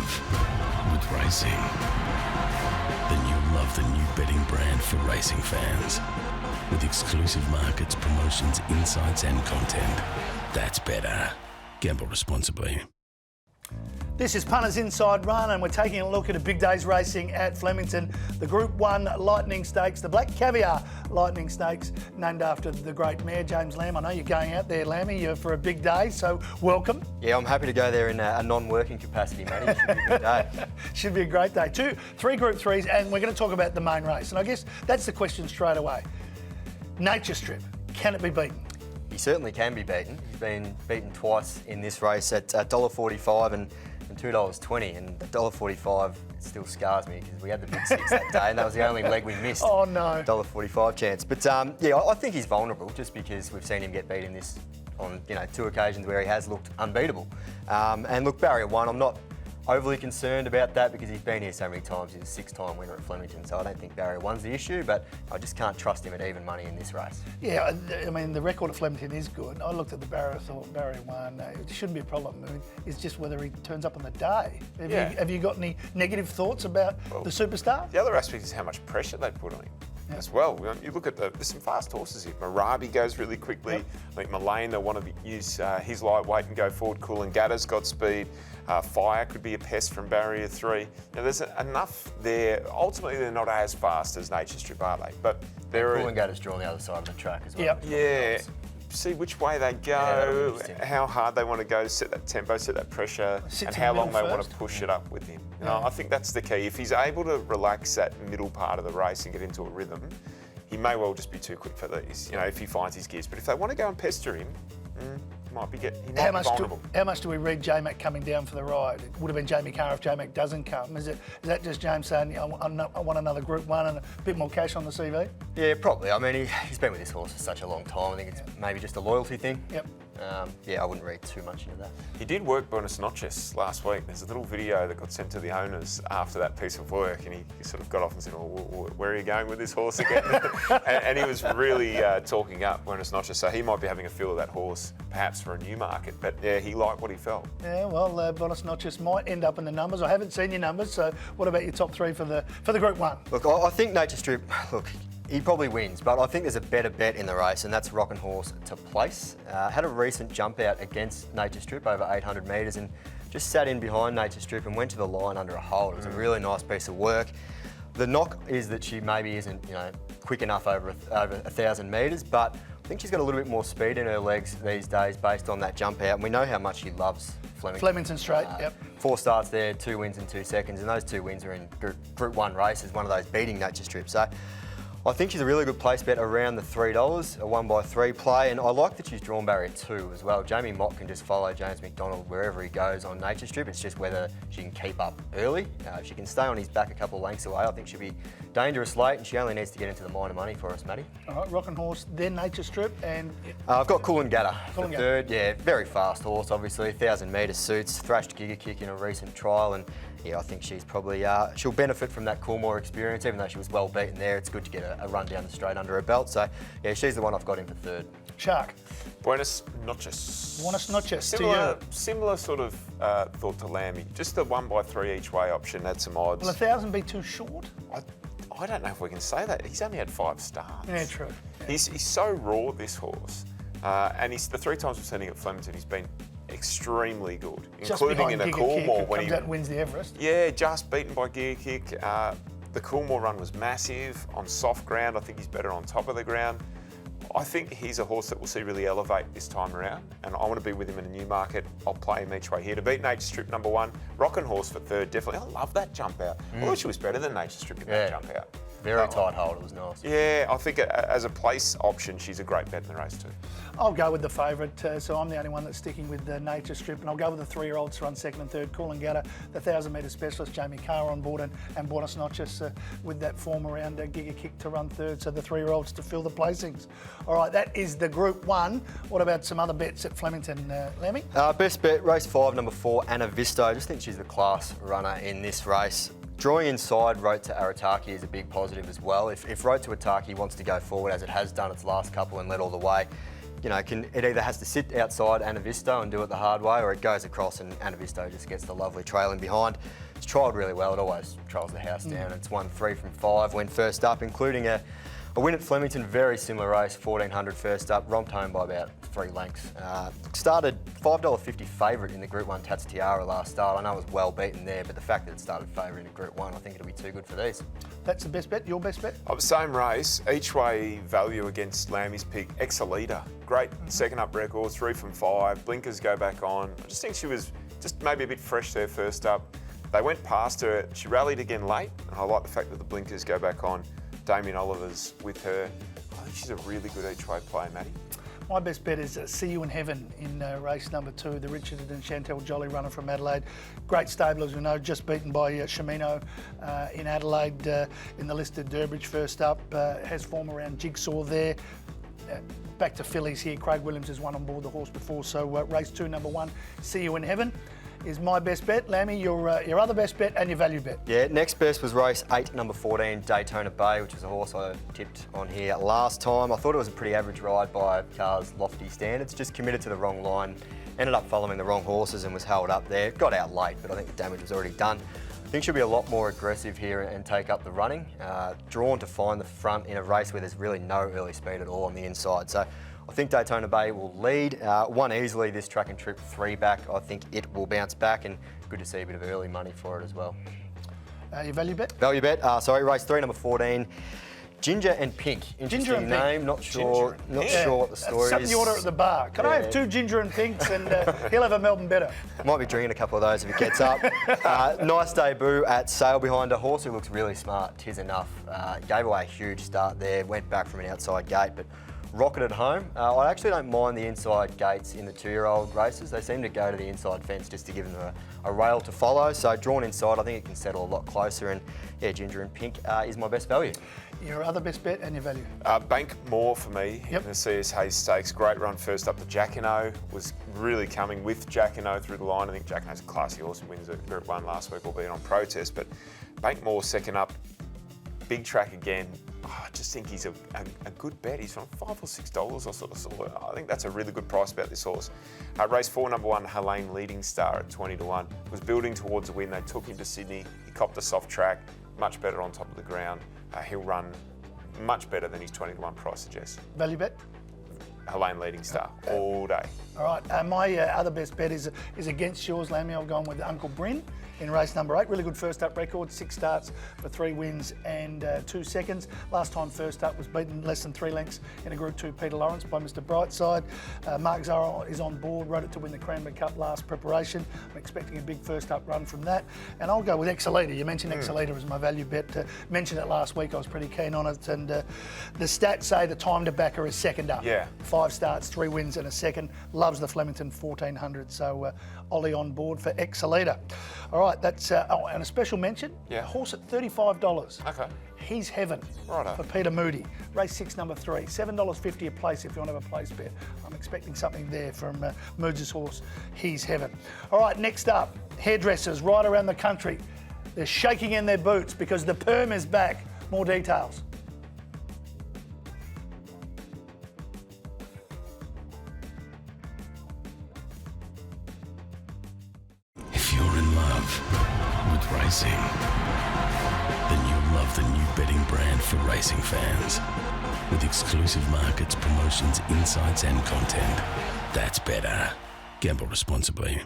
love with racing. Then you'll love the new betting brand for racing fans. With exclusive markets, promotions, insights and content. That's better. Gamble responsibly. This is Punters Inside Run, and we're taking a look at a big day's racing at Flemington. The Group 1 Lightning Stakes, the Black Caviar Lightning Stakes, named after the great mare, James Lamb. I know you're going out there, Lammy, for a big day, so welcome. Yeah, I'm happy to go there in a non-working capacity, mate. It should be a good day. Should be a great day. Three Group 3s, and we're going to talk about the main race. And I guess that's the question straight away. Nature Strip, can it be beaten? He certainly can be beaten. He's been beaten twice in this race at $1.45 and $2.20, and $1.45 still scars me because we had the big six that day, and that was the only leg we missed. Oh no! $1.45 chance, but yeah, I think he's vulnerable just because we've seen him get beat in this on two occasions where he has looked unbeatable. And look, barrier one, I'm not overly concerned about that because he's been here so many times. He's a 6-time winner at Flemington, so I don't think barrier one's the issue, but I just can't trust him at even money in this race. Yeah, I mean, the record at Flemington is good. I looked at the barrier, thought barrier one, it shouldn't be a problem. I mean, it's just whether he turns up on the day. Have you got any negative thoughts about the superstar? The other aspect is how much pressure they put on him. As well. You look at there's some fast horses here. Marabi goes really quickly. Yep. I think Mullane, they want to use his lightweight and go forward. Coolangatta's got speed. Fire could be a pest from barrier 3. There's enough there. Ultimately, they're not as fast as Nature Strip, are they? But Coolangatta's drawn the other side of the track as well. Yep. Yeah. See which way they go, how hard they want to go to set that tempo, set that pressure, and how long they want to push it up with him. I think that's the key. If he's able to relax that middle part of the race and get into a rhythm, he may well just be too quick for these, if he finds his gears. But if they want to go and pester him, he might be vulnerable. How much do we read J-Mac coming down for the ride? It would have been Jamie Carr if J-Mac doesn't come. Is that just James saying, I want another Group 1 and a bit more cash on the CV? Yeah, probably. I mean, he's been with this horse for such a long time. I think it's maybe just a loyalty thing. Yep. Yeah, I wouldn't read too much into that. He did work Buenos Noches last week. There's a little video that got sent to the owners after that piece of work, and he sort of got off and said, well, where are you going with this horse again? and he was really talking up Buenos Noches, so he might be having a feel of that horse, perhaps for a new market. But yeah, he liked what he felt. Yeah, well, Buenos Noches might end up in the numbers. I haven't seen your numbers, so what about your top 3 for the Group 1? Look, I think Nature Strip, he probably wins, but I think there's a better bet in the race, and that's Roch N Horse to place. Had a recent jump out against Nature Strip over 800 metres and just sat in behind Nature Strip and went to the line under a hold. It was a really nice piece of work. The knock is that she maybe isn't, quick enough over 1,000 metres, but I think she's got a little bit more speed in her legs these days based on that jump out, and we know how much she loves Flemington. Flemington straight, yep. 4 starts there, 2 wins in 2 seconds, and those 2 wins are in Group 1 races, one of those beating Nature Strip. So I think she's a really good place bet around the $3, a 1x3 play, and I like that she's drawn barrier 2 as well. Jamie Mott can just follow James McDonald wherever he goes on Nature Strip. It's just whether she can keep up early. If she can stay on his back a couple of lengths away, I think she'll be dangerous late, and she only needs to get into the minor money for us, Matty. All right, Roch N Horse, then Nature Strip, and I've got Coolangatta for third. Yeah, very fast horse, obviously. 1,000 metre suits, thrashed Giga Kick in a recent trial, and yeah, I think she's probably she'll benefit from that Coolmore experience. Even though she was well beaten there, it's good to get a run down the straight under her belt. So yeah, she's the one I've got in for third. Shark. Buenos Noches. Buenos Noches. Similar sort of thought to Lammy. Just the 1x3 each way option had some odds. Will 1,000 be too short? I don't know if we can say that. He's only had 5 starts. Yeah, true. Yeah. He's so raw, this horse, and the 3 times we've seen him at Flemington, he's been extremely good, including in a Coolmore when he wins the Everest. Yeah, just beaten by Giga Kick. The Coolmore run was massive on soft ground. I think he's better on top of the ground. I think he's a horse that we'll see really elevate this time around, and I want to be with him in a new market. I'll play him each way here to beat Nature Strip number 1. Roch N Horse for third, definitely. I love that jump out. I thought she was better than Nature Strip in that jump out. Very tight hold, it was nice. Yeah, I think as a place option, she's a great bet in the race too. I'll go with the favourite, so I'm the only one that's sticking with the Nature Strip, and I'll go with the 3-year-olds to run second and third. Coolangatta, the 1,000 metre specialist, Jamie Carr on board, and Buenos Noches with that form around Giga Kick to run third, so the 3-year-olds to fill the placings. All right, that is the Group 1. What about some other bets at Flemington, Lammy? Best bet, race 5, number 4, Anna Visto. I just think she's the class runner in this race. Drawing inside Roch to Arataki is a big positive as well. If Roch to Arataki wants to go forward, as it has done its last couple and led all the way, it either has to sit outside Anavisto and do it the hard way, or it goes across and Anavisto just gets the lovely trailing behind. It's trialled really well. It always trails the house down. It's won 3 from 5, went first up, including a win at Flemington, very similar race, 1400 first up, romped home by about 3 lengths. Started $5.50 favourite in the Group 1 Tats Tiara last start. I know it was well beaten there, but the fact that it started favourite in Group 1, I think it'll be too good for these. That's the best bet, your best bet? Same race, each way value against Lammy's pick, Exalita. Great second up record, 3 from 5, blinkers go back on. I just think she was just maybe a bit fresh there first up. They went past her, she rallied again late, and I like the fact that the blinkers go back on. Damien Oliver's with her. I think she's a really good each way player, Matty. My best bet is See You in Heaven in race number 2, the Richard and Chantel Jolly runner from Adelaide. Great stable, as we know, just beaten by Shimino in Adelaide in the listed Durbridge first up. Has form around Jigsaw there. Back to fillies here. Craig Williams has won on board the horse before, so race 2, number 1, See You in Heaven is my best bet. Lammy, your other best bet and your value bet. Yeah, next best was race 8, number 14, Daytona Bay, which is a horse I tipped on here last time. I thought it was a pretty average ride by Carr's lofty standards, just committed to the wrong line, ended up following the wrong horses and was held up there. Got out late, but I think the damage was already done. I think she'll be a lot more aggressive here and take up the running. Drawn to find the front in a race where there's really no early speed at all on the inside. So I think Daytona Bay will lead. Won easily this track and trip 3 back. I think it will bounce back, and good to see a bit of early money for it as well. Your value bet? Value bet, race 3, number 14. Ginger and Pink. Interesting and name. Pink. Not sure what the story is. Something you order at the bar. Can I have 2 Ginger and Pinks, and he'll have a Melbourne better. Might be drinking a couple of those if it gets up. Nice debut at Sale behind a horse who looks really smart. Tis Enough. Gave away a huge start there. Went back from an outside gate, but rocketed home. I actually don't mind the inside gates in the 2-year-old races. They seem to go to the inside fence just to give them a rail to follow. So drawn inside, I think it can settle a lot closer. And yeah, Ginger and Pink is my best value. Your other best bet and your value? Bank More for me in the CS Hayes Stakes. Great run first up to Jacquino. Was really coming with Jacquino through the line. I think Jacquino's a classy horse and wins at Group 1 last week, albeit on protest. But Bank More second up. Big track again. I just think he's a good bet. He's from $5 or $6. I sort of saw it. I think that's a really good price about this horse. Race 4, number 1, Helene Leading Star at 20 to 1. Was building towards a win. They took him to Sydney. He copped a soft track, much better on top of the ground. He'll run much better than his 20 to 1 price suggests. Value bet? Helene Leading Star all day. All right, my other best bet is against yours, Lammy. I've gone with Uncle Bryn in race number 8. Really good first up record, 6 starts for 3 wins and 2 seconds. Last time first up was beaten less than 3 lengths in a Group 2 Peter Lawrence by Mr. Brightside. Mark Zara is on board, rode it to win the Cranbourne Cup last preparation. I'm expecting a big first up run from that. And I'll go with Exalita. You mentioned Exalita as my value bet. Mentioned it last week, I was pretty keen on it. And the stats say the time to back her is second up. Yeah. 5 starts, 3 wins and a second. Loves the Flemington 1400. So Ollie on board for Exalita. All right, that's and a special mention. Yeah. Horse at $35. Okay. He's Heaven for Peter Moody. Race 6, number 3. $7.50 a place if you want to have a place bet. I'm expecting something there from Moods' horse. He's Heaven. All right, next up, hairdressers right around the country. They're shaking in their boots because the perm is back. More details. If you're in love with racing, then you'll love the new betting brand for racing fans. With exclusive markets, promotions, insights and content. That's BETR. Gamble responsibly.